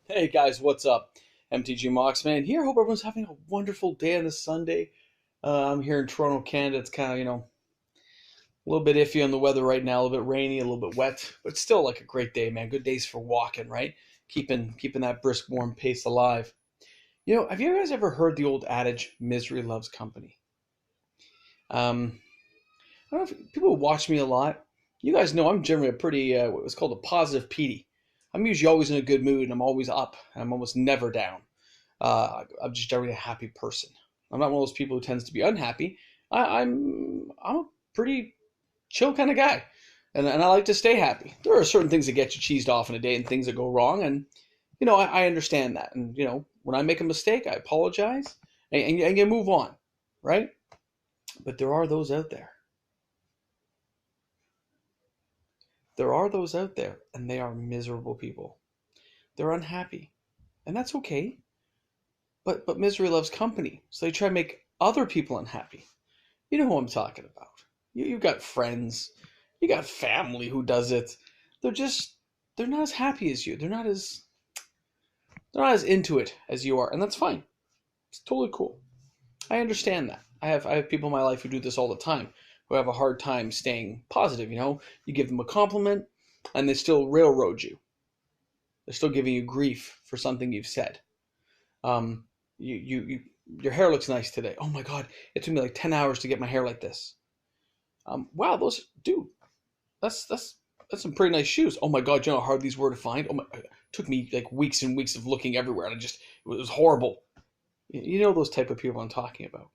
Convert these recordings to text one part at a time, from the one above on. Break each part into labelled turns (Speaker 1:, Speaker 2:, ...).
Speaker 1: Hey guys, what's up? MTG Moxman here. Hope everyone's having a wonderful day on this Sunday. I'm here in Toronto, Canada. It's kind of, a little bit iffy on the weather right now, a little bit rainy, a little bit wet, but it's still like a great day, man. Good days for walking, right? Keeping that brisk, warm pace alive. Have you guys ever heard the old adage, misery loves company? Um, I don't know if people watch me a lot. You guys know I'm generally a pretty, what's called a positive Petey. I'm usually always in a good mood and I'm always up and I'm almost never down. I'm just generally a happy person. I'm not one of those people who tends to be unhappy. I'm a pretty chill kind of guy, and I like to stay happy. There are certain things that get you cheesed off in a day and things that go wrong, and I understand that. And when I make a mistake, I apologize and you move on, right? But there are those out there. There are those out there, and they are miserable people. They're unhappy, and that's okay. But misery loves company, so they try to make other people unhappy. You know who I'm talking about. You've got friends, you got family who does it. They're just they're not as happy as you. They're not as into it as you are, and that's fine. It's totally cool. I understand that. I have people in my life who do this all the time, who have a hard time staying positive. You give them a compliment, and they still railroad you. They're still giving you grief for something you've said. Um, you your hair looks nice today. Oh my God, it took me like 10 hours to get my hair like this. Wow, those dude, that's some pretty nice shoes. Oh my God, you know how hard these were to find? It took me like weeks and weeks of looking everywhere, and it was horrible. You know those type of people I'm talking about.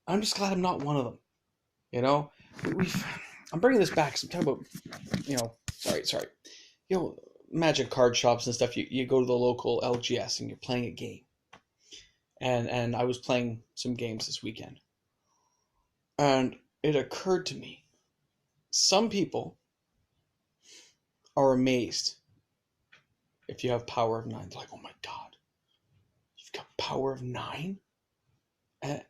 Speaker 1: I'm just glad I'm not one of them. You know, we've. I'm bringing this back. So I'm talking about, sorry. You know, Magic card shops and stuff. You go to the local LGS and you're playing a game. And I was playing some games this weekend, and it occurred to me, some people are amazed if you have power of nine. They're like, oh my God, you've got power of nine? And,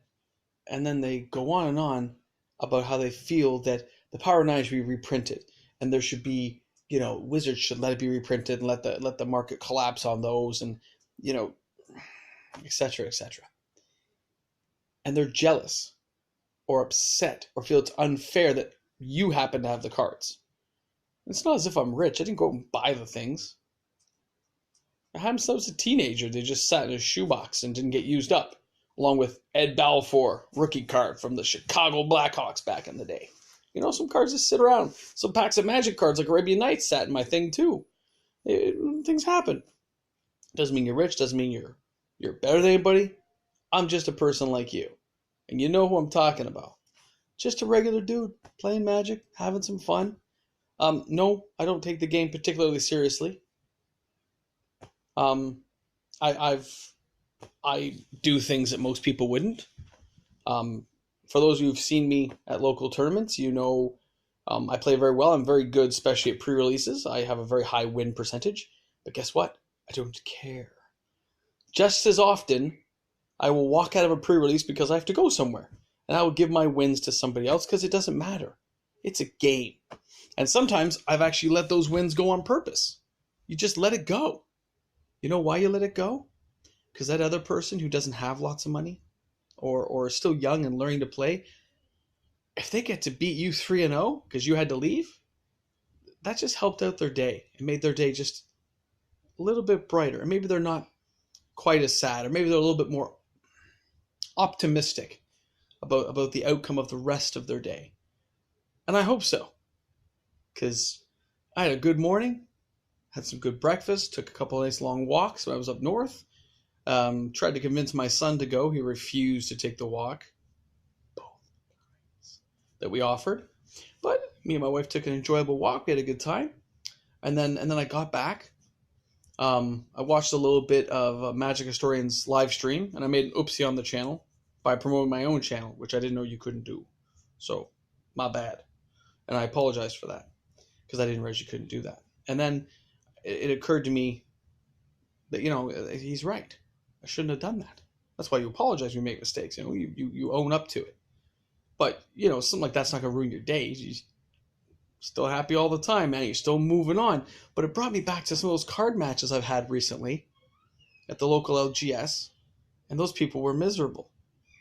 Speaker 1: and then they go on and on about how they feel that the power of nine should be reprinted. And there should be, Wizards should let it be reprinted and let the market collapse on those, and, you know, etc. etc. And they're jealous or upset or feel it's unfair that you happen to have the cards. It's not as if I'm rich. I didn't go out and buy the things. I had them since I was a teenager. They just sat in a shoebox and didn't get used up, along with Ed Balfour, rookie card from the Chicago Blackhawks back in the day. Some cards just sit around. Some packs of Magic cards like Arabian Nights sat in my thing too. Things happen. Doesn't mean you're rich. Doesn't mean you're better than anybody. I'm just a person like you, and you know who I'm talking about. Just a regular dude playing Magic, having some fun. No, I don't take the game particularly seriously. Um, I've I do things that most people wouldn't. Um, for those who've seen me at local tournaments, I play very well. I'm very good, especially at pre-releases. I have a very high win percentage. But guess what? I don't care. Just as often, I will walk out of a pre-release because I have to go somewhere, and I will give my wins to somebody else because it doesn't matter. It's a game. And sometimes I've actually let those wins go on purpose. You just let it go. You know why you let it go? Because that other person who doesn't have lots of money, or is still young and learning to play, if they get to beat you 3-0 because you had to leave, that just helped out their day. It made their day just a little bit brighter. And maybe they're not quite as sad, or maybe they're a little bit more optimistic about the outcome of the rest of their day. And I hope so, because I had a good morning, had some good breakfast, took a couple of nice long walks when I was up north. Tried to convince my son to go. He refused to take the walk that we offered. But me and my wife took an enjoyable walk. We had a good time. And then I got back. I watched a little bit of Magic Historian's live stream, and I made an oopsie on the channel by promoting my own channel, which I didn't know you couldn't do. So, my bad. And I apologize for that, because I didn't realize you couldn't do that. And then it occurred to me that, he's right. I shouldn't have done that. That's why you apologize when you make mistakes. You own up to it. But, something like that's not going to ruin your day. Still happy all the time, man. You're still moving on. But it brought me back to some of those card matches I've had recently at the local LGS, and those people were miserable.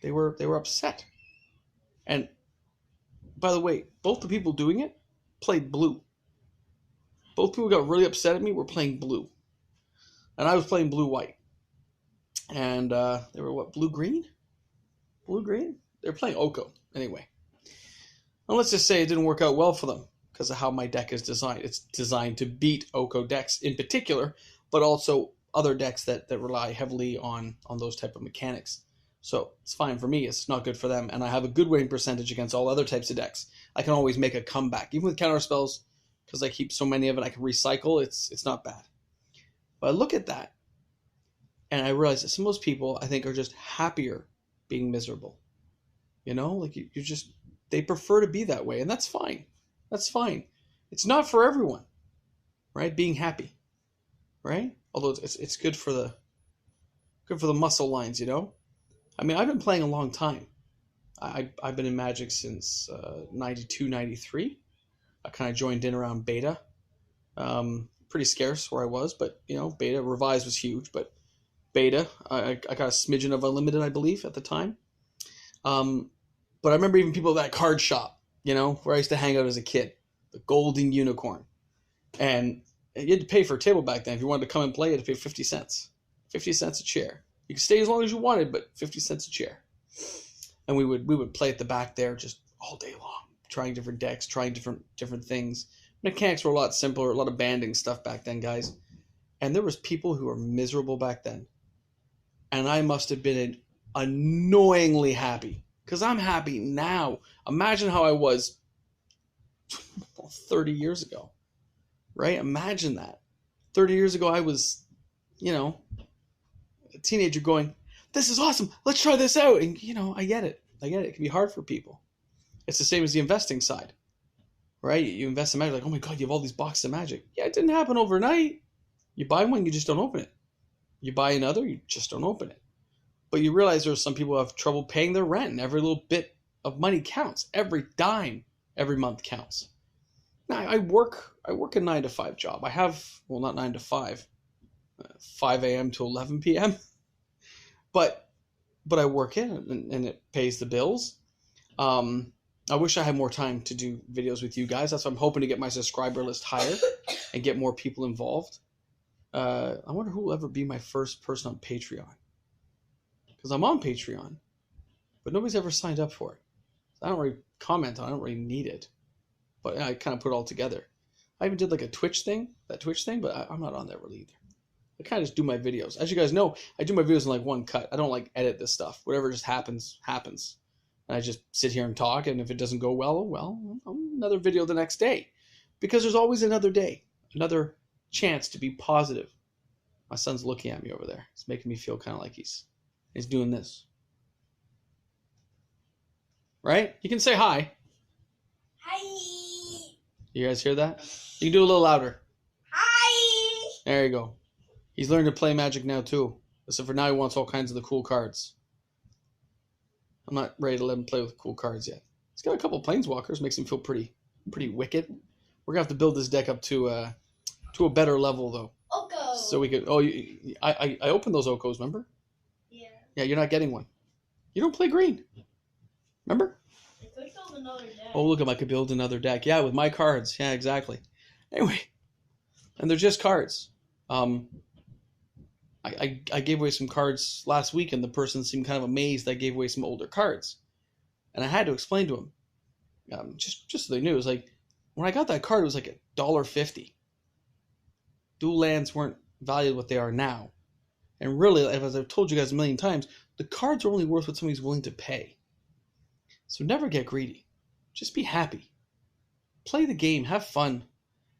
Speaker 1: They were upset. And by the way, both the people doing it played blue. Both people got really upset at me were playing blue. And I was playing blue-white. And they were what, blue-green? Blue-green? They were playing Oko, anyway. And let's just say it didn't work out well for them because of how my deck is designed. It's designed to beat Oko decks in particular, but also other decks that rely heavily on those type of mechanics. So it's fine for me. It's not good for them. And I have a good winning percentage against all other types of decks. I can always make a comeback. Even with counter spells, because I keep so many of it, I can recycle. It's not bad. But I look at that, and I realize that some of those people, I think, are just happier being miserable. You know, like you just, they prefer to be that way, and that's fine. That's fine. It's not for everyone, right? Being happy, right? Although it's good for the muscle lines, you know. I mean, I've been playing a long time. I've been in Magic since 92, 93. I kind of joined in around beta. Pretty scarce where I was, but you know, beta Revise was huge, but beta I got a smidgen of Unlimited, I believe, at the time. But I remember even people at that card shop, you know, where I used to hang out as a kid, the Golden Unicorn, and you had to pay for a table back then. If you wanted to come and play, you had to pay 50 cents, 50 cents a chair. You could stay as long as you wanted, but 50 cents a chair. And we would play at the back there just all day long, trying different decks, trying different things. Mechanics were a lot simpler, a lot of banding stuff back then, guys. And there was people who were miserable back then. And I must have been annoyingly happy. Because I'm happy now. Imagine how I was 30 years ago. Right? Imagine that. 30 years ago, I was, you know, a teenager going, this is awesome. Let's try this out. And, you know, I get it. It can be hard for people. It's the same as the investing side. Right? You invest in Magic, like, oh my God, you have all these boxes of Magic. Yeah, it didn't happen overnight. You buy one, you just don't open it. You buy another, you just don't open it. But you realize there's some people who have trouble paying their rent, and every little bit of money counts. Every dime every month counts. Now, I work a 9-to-5 job. I have, well, not 9 to 5, 5 a.m. to 11 p.m. But I work it, and it pays the bills. I wish I had more time to do videos with you guys. That's why I'm hoping to get my subscriber list higher and get more people involved. I wonder who will ever be my first person on Patreon. Because I'm on Patreon, but nobody's ever signed up for it. I don't really comment on it. I don't really need it. But I kind of put it all together. I even did like a Twitch thing, but I'm not on there really either. I kind of just do my videos. As you guys know, I do my videos in like one cut. I don't like edit this stuff. Whatever just happens, happens. And I just sit here and talk, and if it doesn't go well, another video the next day. Because there's always another day, another chance to be positive. My son's looking at me over there. It's making me feel kind of like he's doing this. Right? You can say hi.
Speaker 2: Hi.
Speaker 1: You guys hear that? You can do a little louder.
Speaker 2: Hi.
Speaker 1: There you go. He's learned to play Magic now too. So for now he wants all kinds of the cool cards. I'm not ready to let him play with cool cards yet. He's got a couple Planeswalkers, makes him feel pretty wicked. We're gonna have to build this deck up to a better level though.
Speaker 2: Oko.
Speaker 1: So we could. Oh, I opened those Okos, remember?
Speaker 2: Yeah.
Speaker 1: Yeah, you're not getting one. You don't play green. Remember?
Speaker 2: I could build another deck.
Speaker 1: Oh, look, I could build another deck. Yeah, with my cards. Yeah, exactly. Anyway, and they're just cards. I gave away some cards last week, and the person seemed kind of amazed I gave away some older cards. And I had to explain to him, just so they knew, it was like, when I got that card, it was like $1.50. Dual lands weren't valued what they are now. And really, as I've told you guys a million times, the cards are only worth what somebody's willing to pay. So never get greedy. Just be happy. Play the game. Have fun.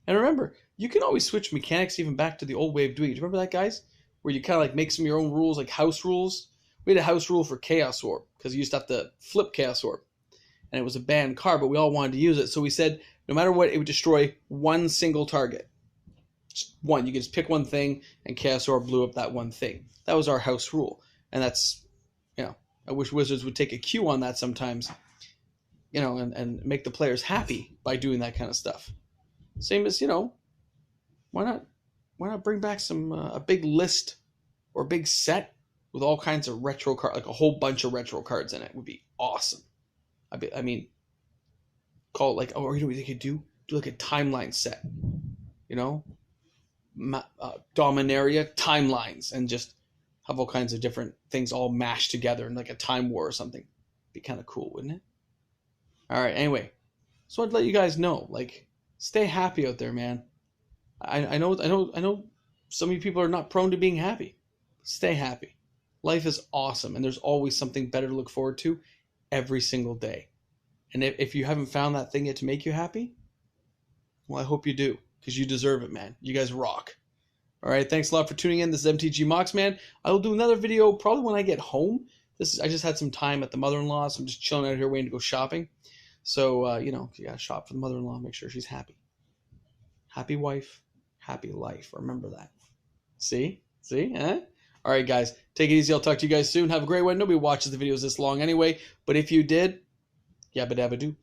Speaker 1: And remember, you can always switch mechanics even back to the old way of doing it. Do you remember that, guys? Where you kind of like make some of your own rules, like house rules. We had a house rule for Chaos Orb, because you used to have to flip Chaos Orb. And it was a banned card, but we all wanted to use it. So we said, no matter what, it would destroy one single target. Just one. You could just pick one thing, and Chaos Orb blew up that one thing. That was our house rule. And that's, you know, I wish Wizards would take a cue on that sometimes, you know, and make the players happy by doing that kind of stuff. Same as, why not bring back some a big list or a big set with all kinds of retro cards, like a whole bunch of retro cards in it would be awesome. I mean, call it like, or you know what they could do like a timeline set, you know, Dominaria timelines, and just have all kinds of different things all mashed together in like a time war or something. Be kind of cool, wouldn't it? All right. Anyway, so I'd let you guys know, like, stay happy out there, man. I know. Some of you people are not prone to being happy. Stay happy. Life is awesome, and there's always something better to look forward to every single day. And if you haven't found that thing yet to make you happy, well, I hope you do, because you deserve it, man. You guys rock. All right, thanks a lot for tuning in. This is MTG Mox, man. I will do another video probably when I get home. I just had some time at the mother-in-law, so I'm just chilling out here waiting to go shopping. So, you gotta shop for the mother-in-law, make sure she's happy. Happy wife, happy life. Remember that. See? Huh? All right, guys, take it easy. I'll talk to you guys soon. Have a great one. Nobody watches the videos this long anyway, but if you did, yabba dabba doo.